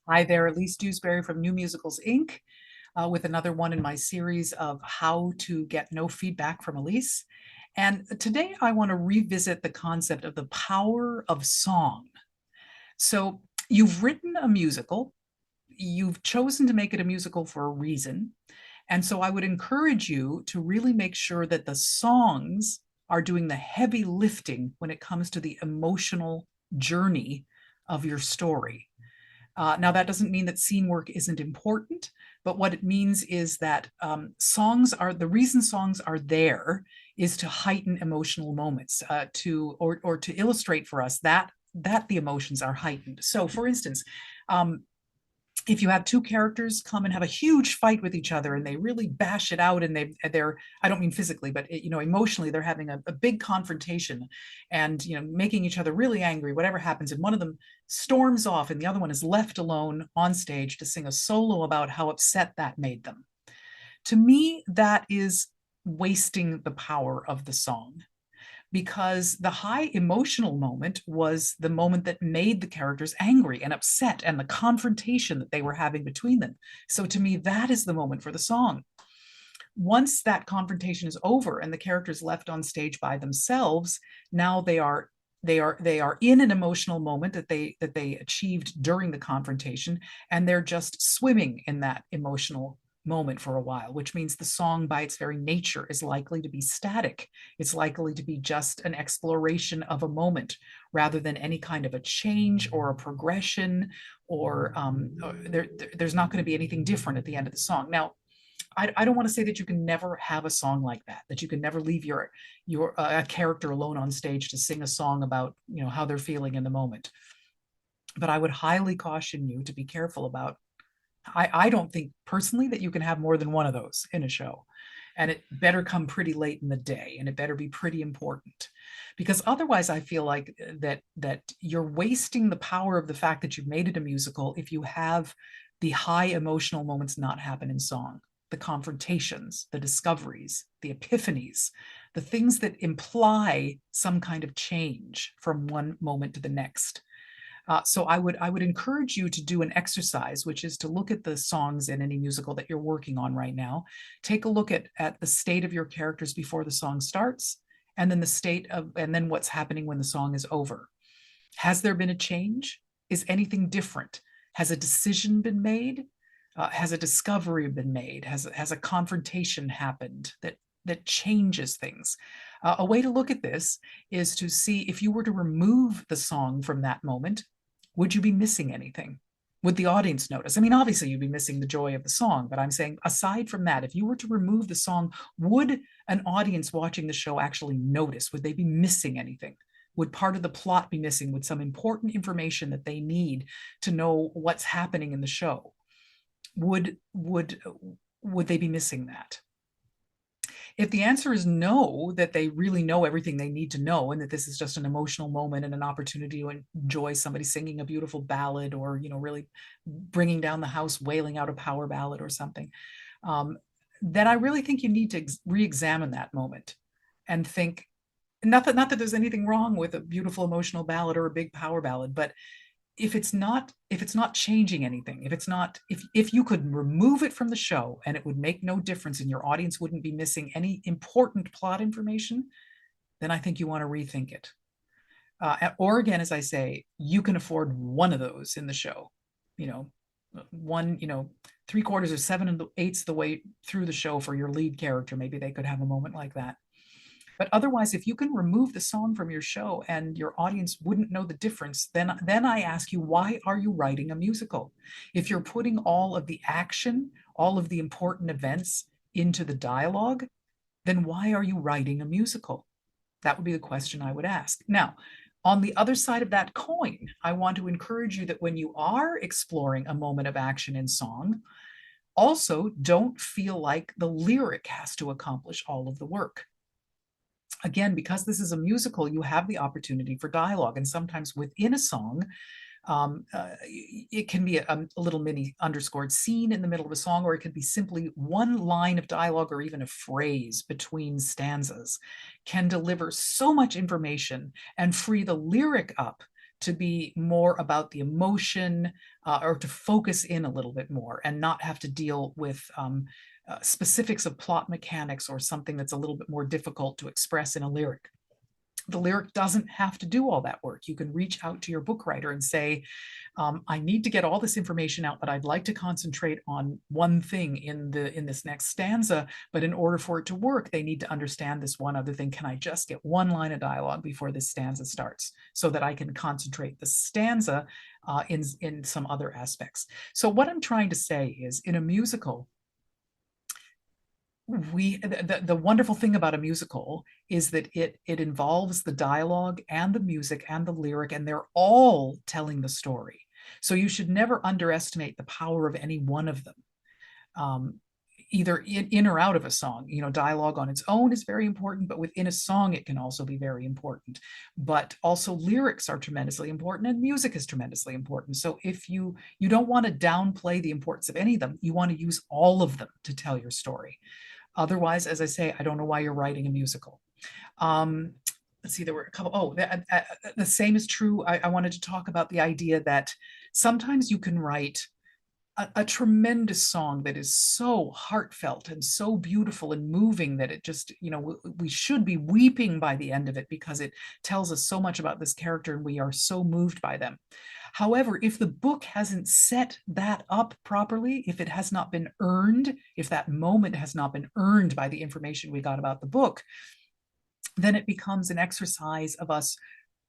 Hi there, Elise Dewsberry from New Musicals Inc., with another one in my series of How to Get No Feedback from Elise. And today I want to revisit the concept of the power of song. So, you've written a musical, you've chosen to make it a musical for a reason. And so I would encourage you to really make sure that the songs are doing the heavy lifting when it comes to the emotional journey of your story. Now, that doesn't mean that scene work isn't important, but what it means is that songs are the reason songs are there is to heighten emotional moments, or to illustrate for us that the emotions are heightened. So, for instance, um, if you have two characters come and have a huge fight with each other and they really bash it out and they're I don't mean physically, but emotionally they're having a big confrontation and making each other really angry, whatever happens, and one of them storms off and the other one is left alone on stage to sing a solo about how upset that made them. To me, that is wasting the power of the song, because the high emotional moment was the moment that made the characters angry and upset and the confrontation that they were having between them. So to me, that is the moment for the song. Once that confrontation is over and the characters left on stage by themselves, now they are in an emotional moment that they achieved during the confrontation, and they're just swimming in that emotional moment for a while, which means the song by its very nature is likely to be static. It's likely to be just an exploration of a moment rather than any kind of a change or a progression, or there's not going to be anything different at the end of the song. Now, I don't want to say that you can never have a song like that you can never leave your a character alone on stage to sing a song about how they're feeling in the moment. But I would highly caution you to be careful about. I don't think personally that you can have more than one of those in a show. And it better come pretty late in the day, and it better be pretty important, because otherwise I feel like that you're wasting the power of the fact that you've made it a musical if you have the high emotional moments not happen in song, the confrontations, the discoveries, the epiphanies, the things that imply some kind of change from one moment to the next. So I would encourage you to do an exercise, which is to look at the songs in any musical that you're working on right now. Take a look at the state of your characters before the song starts, and then and then what's happening when the song is over. Has there been a change? Is anything different? Has a decision been made? Has a discovery been made? Has a confrontation happened that changes things? A way to look at this is to see if you were to remove the song from that moment, would you be missing anything? Would the audience notice? I mean, obviously, you'd be missing the joy of the song, but I'm saying, aside from that, if you were to remove the song, would an audience watching the show actually notice? Would they be missing anything? Would part of the plot be missing? Would some important information that they need to know what's happening in the show, would would would they be missing that? If the answer is no, that they really know everything they need to know, and that this is just an emotional moment and an opportunity to enjoy somebody singing a beautiful ballad, or really bringing down the house, wailing out a power ballad or something, um, then I really think you need to re-examine that moment and think, not that there's anything wrong with a beautiful emotional ballad or a big power ballad, but if it's not changing anything, if you could remove it from the show and it would make no difference and your audience wouldn't be missing any important plot information, then I think you want to rethink it. Or again, as I say, you can afford one of those in the show. You know, one, 3/4 or 7/8 the way through the show for your lead character. Maybe they could have a moment like that. But otherwise, if you can remove the song from your show and your audience wouldn't know the difference, then I ask you, why are you writing a musical? If you're putting all of the action, all of the important events into the dialogue, then why are you writing a musical? That would be the question I would ask. Now, on the other side of that coin, I want to encourage you that when you are exploring a moment of action in song, also don't feel like the lyric has to accomplish all of the work. Again, because this is a musical, you have the opportunity for dialogue. And sometimes within a song, it can be a little mini underscored scene in the middle of a song, or it could be simply one line of dialogue or even a phrase between stanzas can deliver so much information and free the lyric up to be more about the emotion, or to focus in a little bit more and not have to deal with specifics of plot mechanics or something that's a little bit more difficult to express in a lyric. The lyric doesn't have to do all that work. You can reach out to your book writer and say, I need to get all this information out, but I'd like to concentrate on one thing in this next stanza. But in order for it to work, they need to understand this one other thing. Can I just get one line of dialogue before this stanza starts so that I can concentrate the stanza in some other aspects? So what I'm trying to say is, in a musical, the wonderful thing about a musical is that it involves the dialogue and the music and the lyric, and they're all telling the story. So you should never underestimate the power of any one of them, either in or out of a song. You know, dialogue on its own is very important, but within a song it can also be very important. But also lyrics are tremendously important, and music is tremendously important. So if you don't want to downplay the importance of any of them, you want to use all of them to tell your story. Otherwise, as I say, I don't know why you're writing a musical. Let's see, there were a couple. Oh, the same is true. I wanted to talk about the idea that sometimes you can write a tremendous song that is so heartfelt and so beautiful and moving that it just, you know, we should be weeping by the end of it because it tells us so much about this character and we are so moved by them. However, if the book hasn't set that up properly, if it has not been earned, if that moment has not been earned by the information we got about the book, then it becomes an exercise of us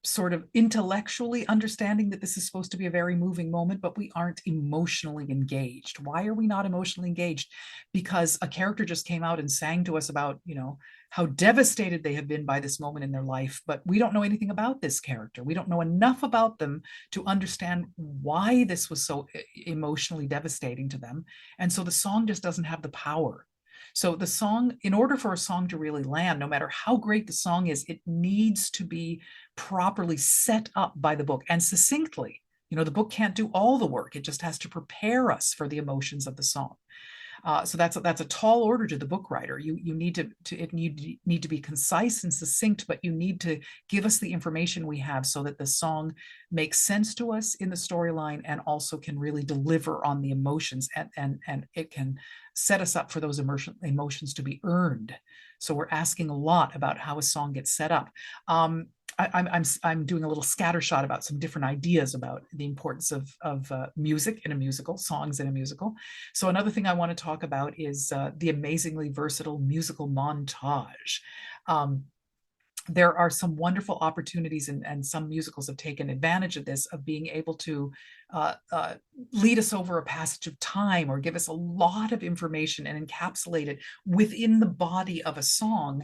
sort of intellectually understanding that this is supposed to be a very moving moment, but we aren't emotionally engaged. Why are we not emotionally engaged? Because a character just came out and sang to us about, you know, how devastated they have been by this moment in their life, but we don't know anything about this character. We don't know enough about them to understand why this was so emotionally devastating to them. And so the song just doesn't have the power. So the song, in order for a song to really land, no matter how great the song is, it needs to be properly set up by the book and succinctly. You know, the book can't do all the work. It just has to prepare us for the emotions of the song. So that's a tall order to the book writer. You need to need to be concise and succinct, but you need to give us the information we have so that the song makes sense to us in the storyline and also can really deliver on the emotions, and it can set us up for those emotions to be earned. So we're asking a lot about how a song gets set up. I'm doing a little scattershot about some different ideas about the importance of music in a musical, songs in a musical. So another thing I want to talk about is the amazingly versatile musical montage. There are some wonderful opportunities, and some musicals have taken advantage of this, of being able to lead us over a passage of time or give us a lot of information and encapsulate it within the body of a song,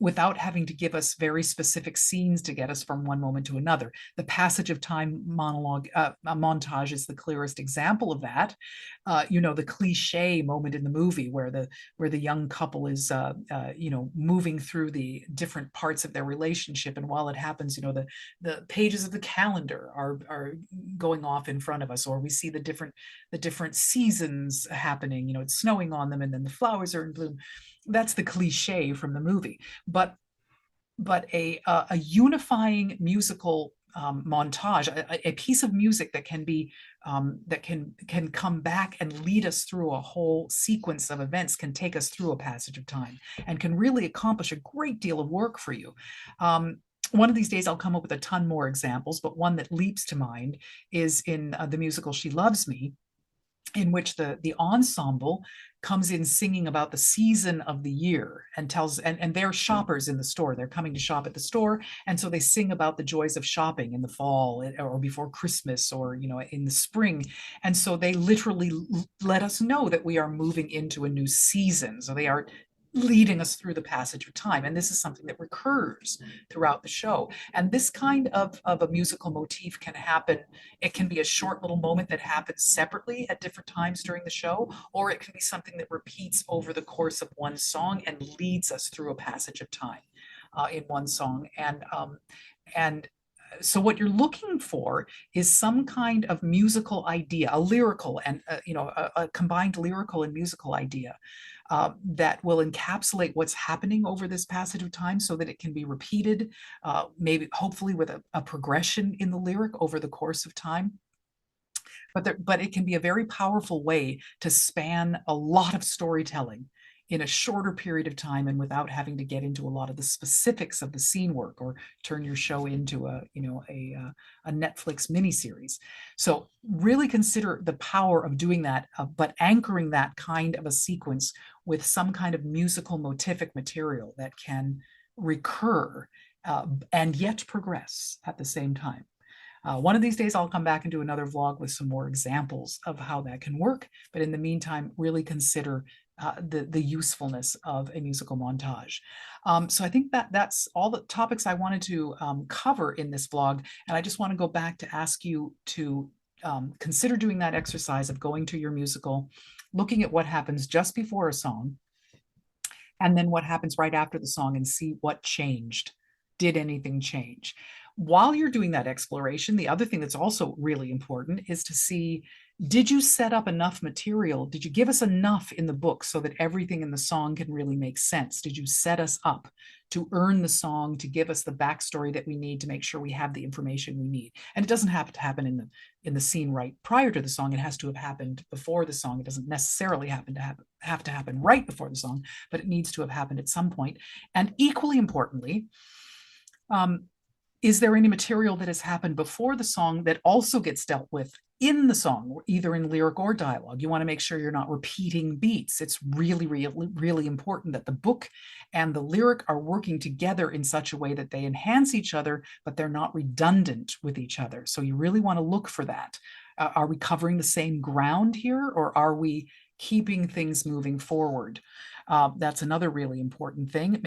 without having to give us very specific scenes to get us from one moment to another. The passage of time monologue, montage is the clearest example of that. You know, the cliche moment in the movie where the young couple is you know, moving through the different parts of their relationship, and while it happens, you know, the pages of the calendar are going off in front of us, or we see the different seasons happening. You know, it's snowing on them and then the flowers are in bloom. That's the cliche from the movie, but a unifying musical montage, a piece of music that can be that can come back and lead us through a whole sequence of events, can take us through a passage of time and can really accomplish a great deal of work for you. One of these days I'll come up with a ton more examples, but one that leaps to mind is in the musical She Loves Me, in which the ensemble comes in singing about the season of the year and tells, and they're shoppers in the store. They're coming to shop at the store. And so they sing about the joys of shopping in the fall or before Christmas, or, you know, in the spring. And so they literally let us know that we are moving into a new season. So they are leading us through the passage of time. And this is something that recurs throughout the show. And this kind of a musical motif can happen. It can be a short little moment that happens separately at different times during the show, or it can be something that repeats over the course of one song and leads us through a passage of time in one song. And so what you're looking for is some kind of musical idea, a lyrical and you know, a combined lyrical and musical idea, that will encapsulate what's happening over this passage of time so that it can be repeated, maybe hopefully with a progression in the lyric over the course of time. But it can be a very powerful way to span a lot of storytelling in a shorter period of time and without having to get into a lot of the specifics of the scene work or turn your show into a Netflix miniseries. So really consider the power of doing that, but anchoring that kind of a sequence with some kind of musical motivic material that can recur and yet progress at the same time. One of these days, I'll come back and do another vlog with some more examples of how that can work. But in the meantime, really consider the usefulness of a musical montage. So I think that's all the topics I wanted to cover in this vlog. And I just want to go back to ask you to consider doing that exercise of going to your musical, looking at what happens just before a song, and then what happens right after the song, and see what changed. Did anything change? While you're doing that exploration, the other thing that's also really important is to see, did you set up enough material? Did you give us enough in the book so that everything in the song can really make sense? Did you set us up to earn the song, to give us the backstory that we need to make sure we have the information we need? And it doesn't have to happen in the scene right prior to the song. It has to have happened before the song. It doesn't necessarily have to happen right before the song, but it needs to have happened at some point. And equally importantly, is there any material that has happened before the song that also gets dealt with in the song, either in lyric or dialogue? You want to make sure you're not repeating beats. It's really, really, really important that the book and the lyric are working together in such a way that they enhance each other, but they're not redundant with each other. So you really want to look for that. Are we covering the same ground here, or are we keeping things moving forward? That's another really important thing,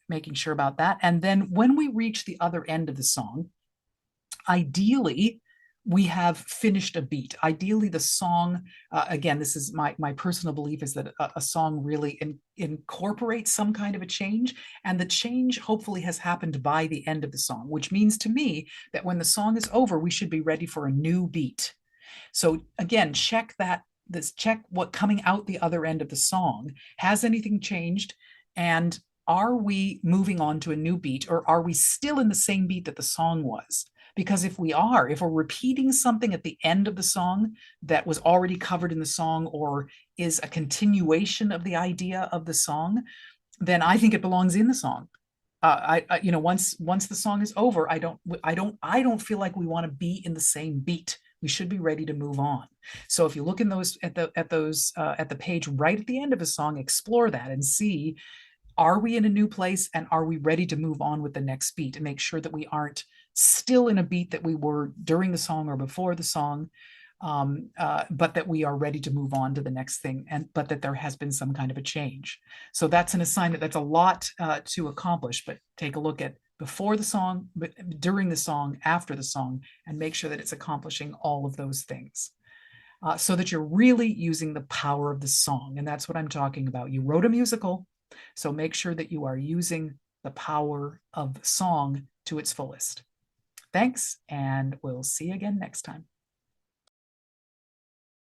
making sure about that. And then when we reach the other end of the song, ideally, we have finished a beat. Ideally, the song, again, this is my personal belief, is that a song really incorporates some kind of a change, and the change hopefully has happened by the end of the song, which means to me that when the song is over, we should be ready for a new beat. So again, check what coming out the other end of the song. Has anything changed? And are we moving on to a new beat, or are we still in the same beat that the song was? Because if we're repeating something at the end of the song that was already covered in the song, or is a continuation of the idea of the song, then I think it belongs in the song. Once the song is over, I don't feel like we want to be in the same beat. We should be ready to move on. So if you look in at the page right at the end of a song, explore that and see, are we in a new place, and are we ready to move on with the next beat, and make sure that we aren't still in a beat that we were during the song or before the song, but that we are ready to move on to the next thing, but that there has been some kind of a change. So that's an assignment. That's a lot to accomplish, but take a look at before the song, during the song, after the song, and make sure that it's accomplishing all of those things. So that you're really using the power of the song. And that's what I'm talking about. You wrote a musical, so make sure that you are using the power of the song to its fullest. Thanks, and we'll see you again next time.